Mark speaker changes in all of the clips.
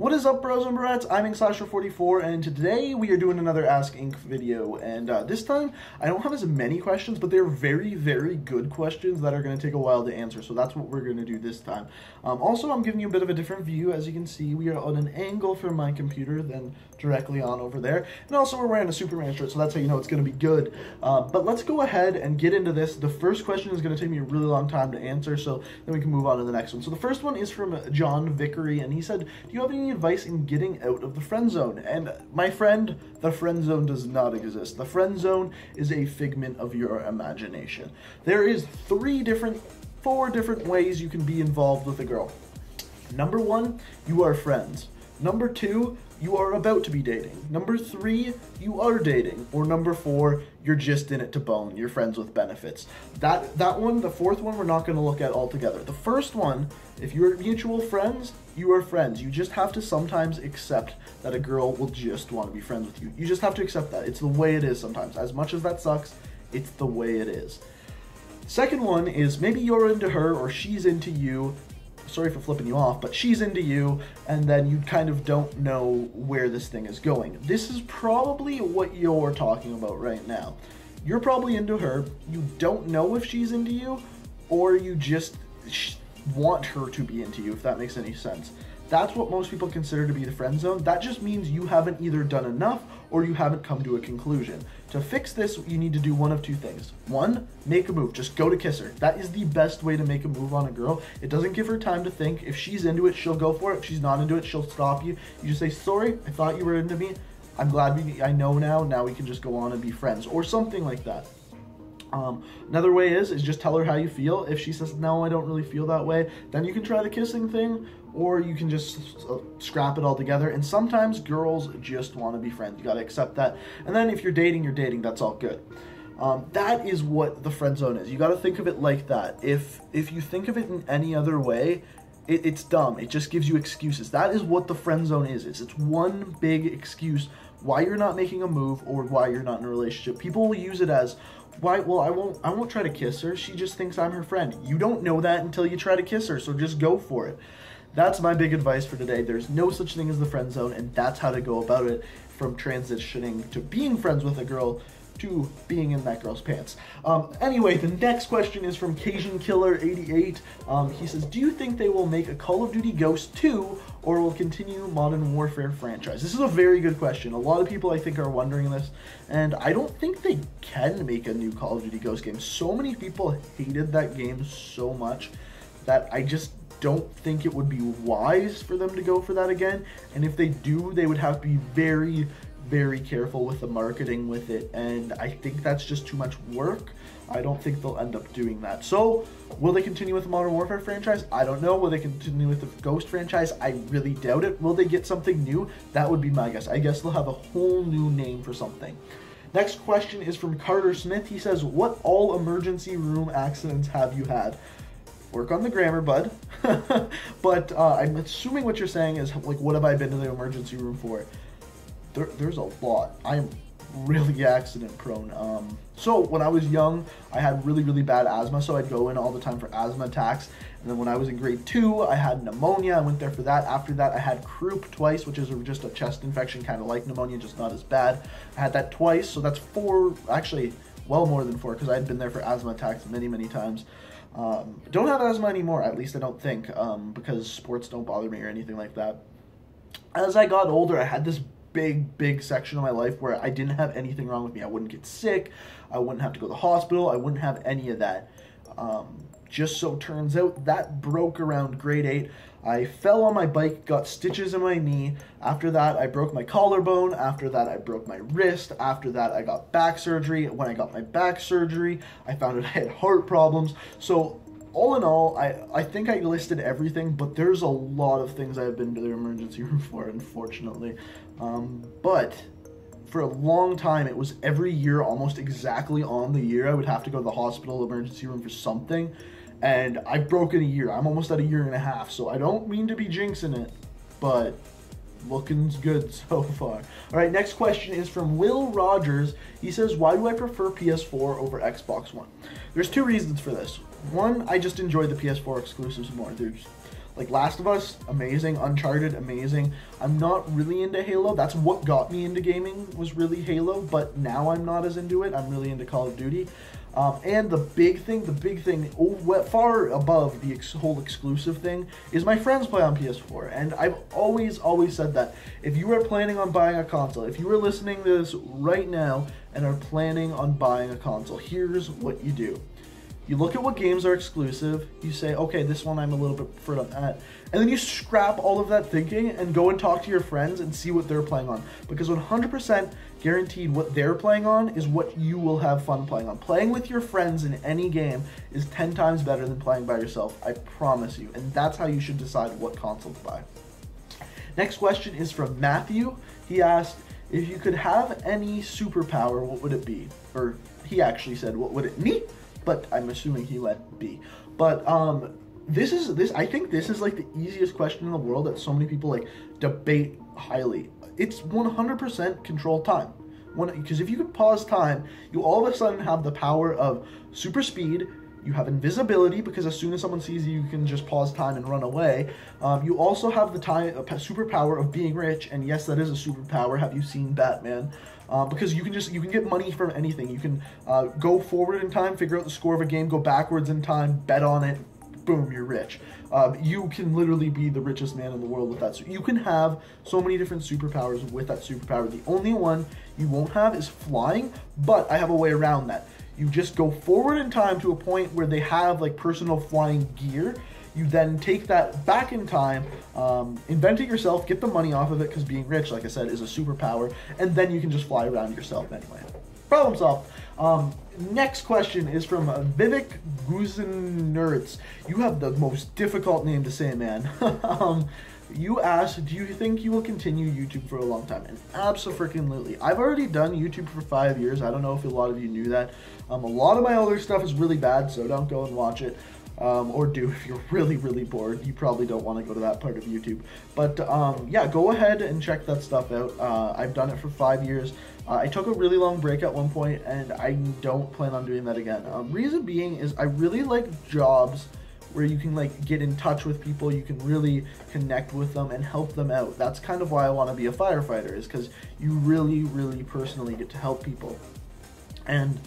Speaker 1: What is up, bros and barettes? I'm Inkslasher44, and today we are doing another Ask Ink video, and this time I don't have as many questions, but they're very, very good questions that are going to take a while to answer, so that's what we're going to do this time. Also, I'm giving you a bit of a different view. As you can see, we are on an angle from my computer than directly on over there, and also we're wearing a Superman shirt, so that's how you know it's going to be good. But let's go ahead and get into this. The first question is going to take me a really long time to answer, so then we can move on to the next one. So the first one is from John Vickery, and he said, do you have any advice in getting out of the friend zone? And my friend, the friend zone does not exist. The friend zone is a figment of your imagination. There is four different ways you can be involved with a girl. Number one, you are friends. Number two, you are about to be dating. Number three, you are dating. Or number four, you're just in it to bone. You're friends with benefits. That one, the fourth one, we're not going to look at altogether. The first one, if you're mutual friends, you are friends. You just have to sometimes accept that a girl will just want to be friends with you. You just have to accept that. It's the way it is sometimes. As much as that sucks, it's the way it is. Second one is maybe you're into her or she's into you. Sorry for flipping you off, but she's into you, and then you kind of don't know where this thing is going. This is probably what you're talking about right now. You're probably into her, you don't know if she's into you, or you just want her to be into you, if that makes any sense. That's what most people consider to be the friend zone. That just means you haven't either done enough or you haven't come to a conclusion. To fix this, you need to do one of two things. One, make a move. Just go to kiss her. That is the best way to make a move on a girl. It doesn't give her time to think. If she's into it, she'll go for it. If she's not into it, she'll stop you. You just say, sorry, I thought you were into me. I'm glad I know now. Now we can just go on and be friends, or something like that. Another way is just tell her how you feel. If she says, no, I don't really feel that way, then you can try the kissing thing, or you can just scrap it all together. And sometimes girls just want to be friends. You got to accept that. And then if you're dating, that's all good. That is what the friend zone is. You got to think of it like that. If you think of it in any other way, it's dumb. It just gives you excuses. That is what the friend zone is. It's one big excuse why you're not making a move or why you're not in a relationship. People will use it as, why? Well, I won't try to kiss her. She just thinks I'm her friend. You don't know that until you try to kiss her, so just go for it. That's my big advice for today. There's no such thing as the friend zone, and that's how to go about it, from transitioning to being friends with a girl to being in that girl's pants. Anyway, the next question is from Cajun Killer 88. He says, do you think they will make a Call of Duty Ghost 2 or will continue Modern Warfare franchise? This is a very good question. A lot of people, I think, are wondering this, and I don't think they can make a new Call of Duty Ghost game. So many people hated that game so much that I just don't think it would be wise for them to go for that again. And if they do, they would have to be very, very careful with the marketing with it, and I think that's just too much work. I don't think they'll end up doing that. So, will they continue with the Modern Warfare franchise? I don't know. Will they continue with the Ghost franchise? I really doubt it. Will they get something new? That would be my guess. I guess they'll have a whole new name for something. Next question is from Carter Smith. He says, what all emergency room accidents have you had? Work on the grammar, bud. But I'm assuming what you're saying is, like, what have I been to the emergency room for? There's a lot. I am really accident prone. So when I was young, I had really, really bad asthma, so I'd go in all the time for asthma attacks. And then when I was in grade 2, I had pneumonia. I went there for that. After that, I had croup twice, which is just a chest infection, kind of like pneumonia, just not as bad. I had that twice, so that's 4, actually, well more than 4, because I had been there for asthma attacks many, many times. Don't have asthma anymore, at least I don't think, because sports don't bother me or anything like that. As I got older, I had this big section of my life where I didn't have anything wrong with me. I wouldn't get sick, I wouldn't have to go to the hospital, I wouldn't have any of that. Just so turns out that broke around grade 8. I fell on my bike, got stitches in my knee. After that, I broke my collarbone. After that, I broke my wrist. After that, I got back surgery. When I got my back surgery, I found out I had heart problems. So all in all, I think I listed everything, but there's a lot of things I've been to the emergency room for, unfortunately. But for a long time, it was every year, almost exactly on the year, I would have to go to the hospital emergency room for something. And I've broken a year. I'm almost at a year and a half, so I don't mean to be jinxing it, but looking good so far. All right, next question is from Will Rogers. He says, why do I prefer PS4 over Xbox One? There's two reasons for this. One, I just enjoy the PS4 exclusives more. There's Like Last of Us, amazing. Uncharted, amazing. I'm not really into Halo. That's what got me into gaming, was really Halo, but now I'm not as into it. I'm really into Call of Duty. And the big thing, far above the whole exclusive thing, is my friends play on PS4. And I've always said that if you are planning on buying a console, if you are listening to this right now and are planning on buying a console, here's what you do. You look at what games are exclusive, you say, okay, this one I'm a little bit preferred on that, and then you scrap all of that thinking and go and talk to your friends and see what they're playing on. Because 100% guaranteed what they're playing on is what you will have fun playing on. Playing with your friends in any game is 10 times better than playing by yourself, I promise you. And that's how you should decide what console to buy. Next question is from Matthew. He asked, if you could have any superpower, what would it be? Or he actually said, what would it be? But I'm assuming he went B. But I think this is like the easiest question in the world that so many people like debate highly. It's 100% control time. Because if you could pause time, you all of a sudden have the power of super speed. You have invisibility, because as soon as someone sees you, you can just pause time and run away. You also have the superpower of being rich, and yes, that is a superpower. Have you seen Batman? Because you can get money from anything. You can go forward in time, figure out the score of a game, go backwards in time, bet on it, boom, you're rich. You can literally be the richest man in the world with that. So you can have so many different superpowers with that superpower. The only one you won't have is flying, but I have a way around that. You just go forward in time to a point where they have like personal flying gear. You then take that back in time, invent it yourself, get the money off of it, because being rich, like I said, is a superpower, and then you can just fly around yourself anyway. Problem solved. Next question is from Vivek Guzenertz. You have the most difficult name to say, man. You asked, do you think you will continue YouTube for a long time? And abso-freaking-lutely. I've already done YouTube for 5 years. I don't know if a lot of you knew that. A lot of my other stuff is really bad, so don't go and watch it. Or do if you're really bored. You probably don't want to go to that part of YouTube. But yeah, go ahead and check that stuff out. I've done it for 5 years. I took a really long break at one point, and I don't plan on doing that again. Reason being is I really like jobs where you can like get in touch with people, you can really connect with them and help them out. That's kind of why I want to be a firefighter, is because you really personally get to help people. And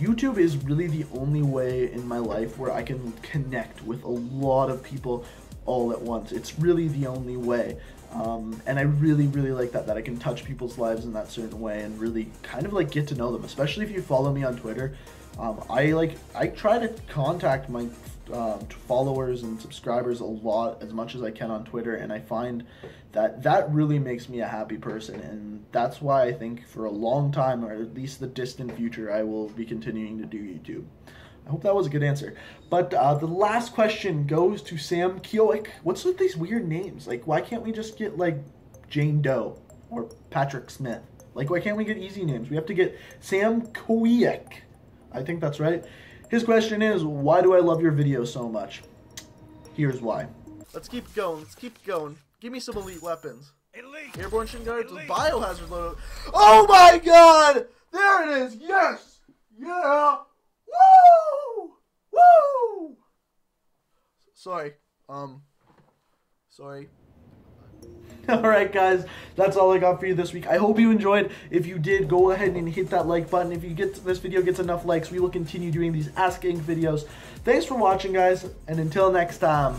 Speaker 1: YouTube is really the only way in my life where I can connect with a lot of people all at once. It's really the only way. And I really like that I can touch people's lives in that certain way and really kind of like get to know them, especially if you follow me on Twitter. I try to contact my followers and subscribers a lot, as much as I can on Twitter, and I find that really makes me a happy person, and that's why I think for a long time, or at least the distant future, I will be continuing to do YouTube. I hope that was a good answer. But the last question goes to Sam Kioik. What's with these weird names? Like, why can't we just get like Jane Doe or Patrick Smith? Like, why can't we get easy names? We have to get Sam Kioik. I think that's right. His question is, why do I love your videos so much? Here's why. Let's keep it going. Let's keep it going. Give me some elite weapons. Elite. Airborne shin guards with biohazard loadout. Oh my god! There it is! Yes! Yeah! Woo! Woo! Sorry. Sorry. Alright guys, that's all I got for you this week. I hope you enjoyed. If you did, go ahead and hit that like button. If this video gets enough likes, we will continue doing these Ask Ink videos. Thanks for watching, guys, and until next time.